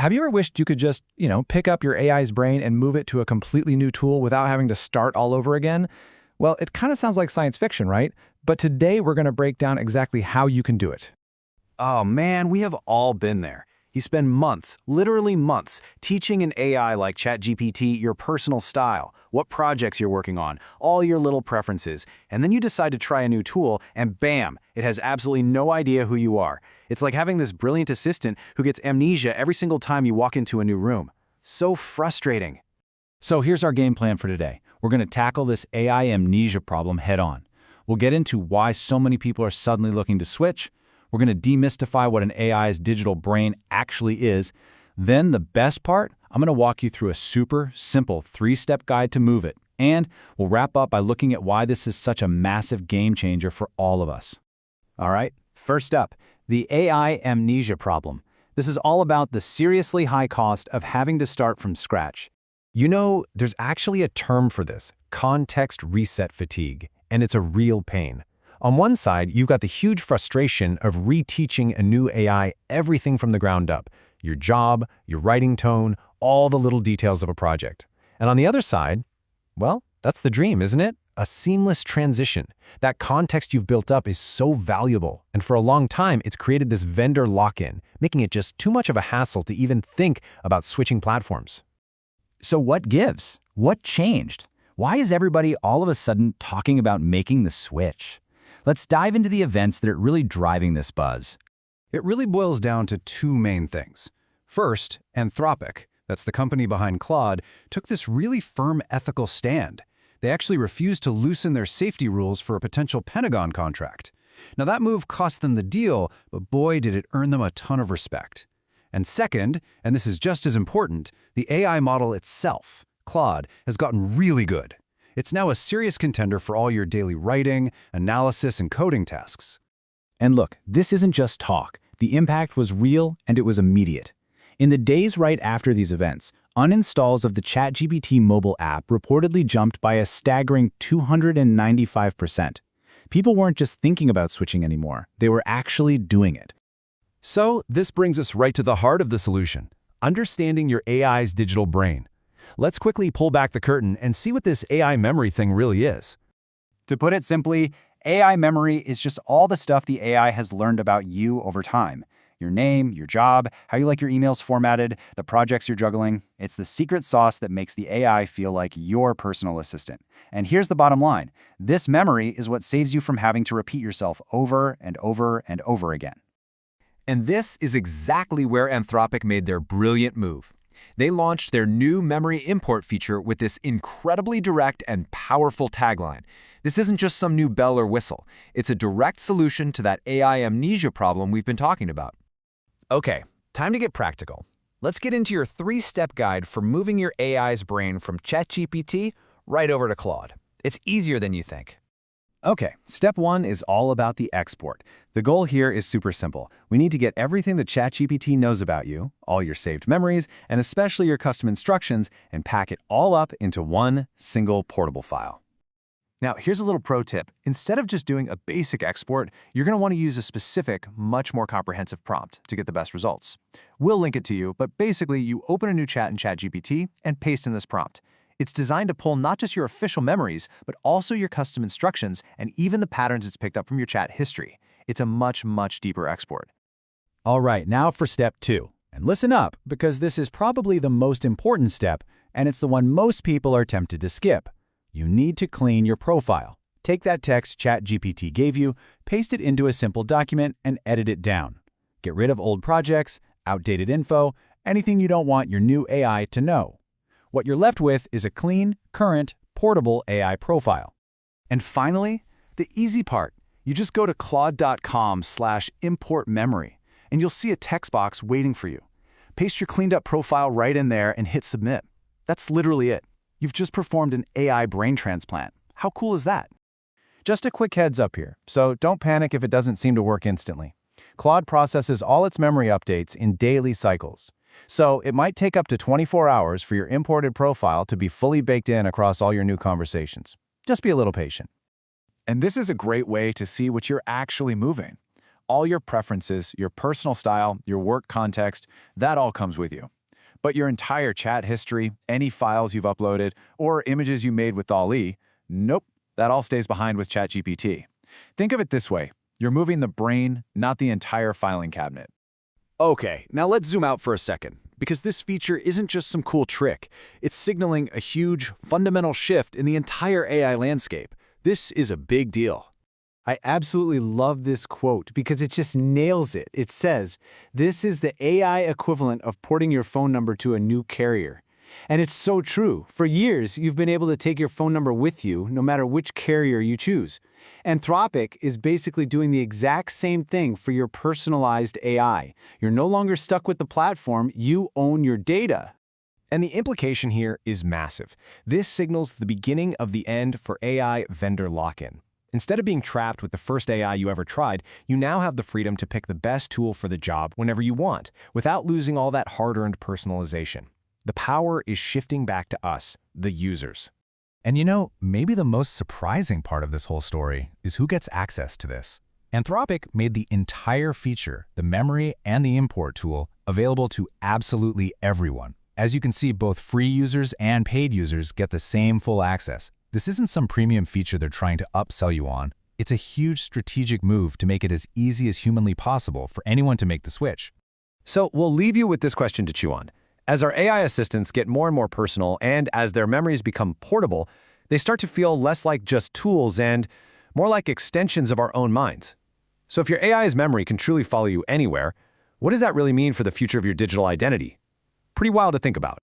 Have you ever wished you could just, pick up your AI's brain and move it to a completely new tool without having to start all over again? Well, it kind of sounds like science fiction, right? But today we're going to break down exactly how you can do it. Oh man, we have all been there. You spend months, literally months, teaching an AI like ChatGPT your personal style, what projects you're working on, all your little preferences, and then you decide to try a new tool and bam, it has absolutely no idea who you are. It's like having this brilliant assistant who gets amnesia every single time you walk into a new room. So frustrating. So here's our game plan for today. We're going to tackle this AI amnesia problem head on. We'll get into why so many people are suddenly looking to switch. We're going to demystify what an AI's digital brain actually is. Then the best part, I'm going to walk you through a super simple 3-step guide to move it. And we'll wrap up by looking at why this is such a massive game changer for all of us. All right, first up, the AI amnesia problem. This is all about the seriously high cost of having to start from scratch. You know, there's actually a term for this, context reset fatigue, and it's a real pain. On one side, you've got the huge frustration of reteaching a new AI everything from the ground up, your job, your writing tone, all the little details of a project. And on the other side, well, that's the dream, isn't it? A seamless transition. That context you've built up is so valuable, and for a long time, it's created this vendor lock-in, making it just too much of a hassle to even think about switching platforms. So what gives? What changed? Why is everybody all of a sudden talking about making the switch? Let's dive into the events that are really driving this buzz. It really boils down to two main things. First, Anthropic, that's the company behind Claude, took this really firm ethical stand. They actually refused to loosen their safety rules for a potential Pentagon contract. Now that move cost them the deal, but boy did it earn them a ton of respect. And second, and this is just as important, the AI model itself, Claude, has gotten really good. It's now a serious contender for all your daily writing, analysis, and coding tasks. And look, this isn't just talk. The impact was real and it was immediate. In the days right after these events, uninstalls of the ChatGPT mobile app reportedly jumped by a staggering 295%. People weren't just thinking about switching anymore, they were actually doing it. So this brings us right to the heart of the solution, understanding your AI's digital brain. Let's quickly pull back the curtain and see what this AI memory thing really is. To put it simply, AI memory is just all the stuff the AI has learned about you over time. Your name, your job, how you like your emails formatted, the projects you're juggling. It's the secret sauce that makes the AI feel like your personal assistant. And here's the bottom line. This memory is what saves you from having to repeat yourself over and over and over again. And this is exactly where Anthropic made their brilliant move. They launched their new memory import feature with this incredibly direct and powerful tagline. This isn't just some new bell or whistle. It's a direct solution to that AI amnesia problem we've been talking about. Okay, time to get practical. Let's get into your 3-step guide for moving your AI's brain from ChatGPT right over to Claude. It's easier than you think. Okay, step 1 is all about the export. The goal here is super simple. We need to get everything that ChatGPT knows about you, all your saved memories, and especially your custom instructions, and pack it all up into one single portable file. Now, here's a little pro tip. Instead of just doing a basic export, you're going to want to use a specific, much more comprehensive prompt to get the best results. We'll link it to you, but basically you open a new chat in ChatGPT and paste in this prompt. It's designed to pull not just your official memories, but also your custom instructions and even the patterns it's picked up from your chat history. It's a much, much deeper export. All right, now for step 2. And listen up, because this is probably the most important step, and it's the one most people are tempted to skip. You need to clean your profile. Take that text ChatGPT gave you, paste it into a simple document, and edit it down. Get rid of old projects, outdated info, anything you don't want your new AI to know. What you're left with is a clean, current, portable AI profile. And finally, the easy part. You just go to claude.com/importmemory, and you'll see a text box waiting for you. Paste your cleaned up profile right in there and hit submit. That's literally it. You've just performed an AI brain transplant. How cool is that? Just a quick heads up here, so don't panic if it doesn't seem to work instantly. Claude processes all its memory updates in daily cycles. So it might take up to 24 hours for your imported profile to be fully baked in across all your new conversations. Just be a little patient. And this is a great way to see what you're actually moving. All your preferences, your personal style, your work context, that all comes with you. But your entire chat history, any files you've uploaded, or images you made with DALL-E, nope, that all stays behind with ChatGPT. Think of it this way. You're moving the brain, not the entire filing cabinet. Okay, now let's zoom out for a second, because this feature isn't just some cool trick. It's signaling a huge, fundamental shift in the entire AI landscape. This is a big deal. I absolutely love this quote because it just nails it. It says, "This is the AI equivalent of porting your phone number to a new carrier." And it's so true. For years, you've been able to take your phone number with you, no matter which carrier you choose. Anthropic is basically doing the exact same thing for your personalized AI. You're no longer stuck with the platform, you own your data. And the implication here is massive. This signals the beginning of the end for AI vendor lock-in. Instead of being trapped with the first AI you ever tried, you now have the freedom to pick the best tool for the job whenever you want, without losing all that hard-earned personalization. The power is shifting back to us, the users. And you know, maybe the most surprising part of this whole story is who gets access to this. Anthropic made the entire feature, the memory and the import tool, available to absolutely everyone. As you can see, both free users and paid users get the same full access. This isn't some premium feature they're trying to upsell you on. It's a huge strategic move to make it as easy as humanly possible for anyone to make the switch. So we'll leave you with this question to chew on. As our AI assistants get more and more personal and as their memories become portable, they start to feel less like just tools and more like extensions of our own minds. So if your AI's memory can truly follow you anywhere, what does that really mean for the future of your digital identity? Pretty wild to think about.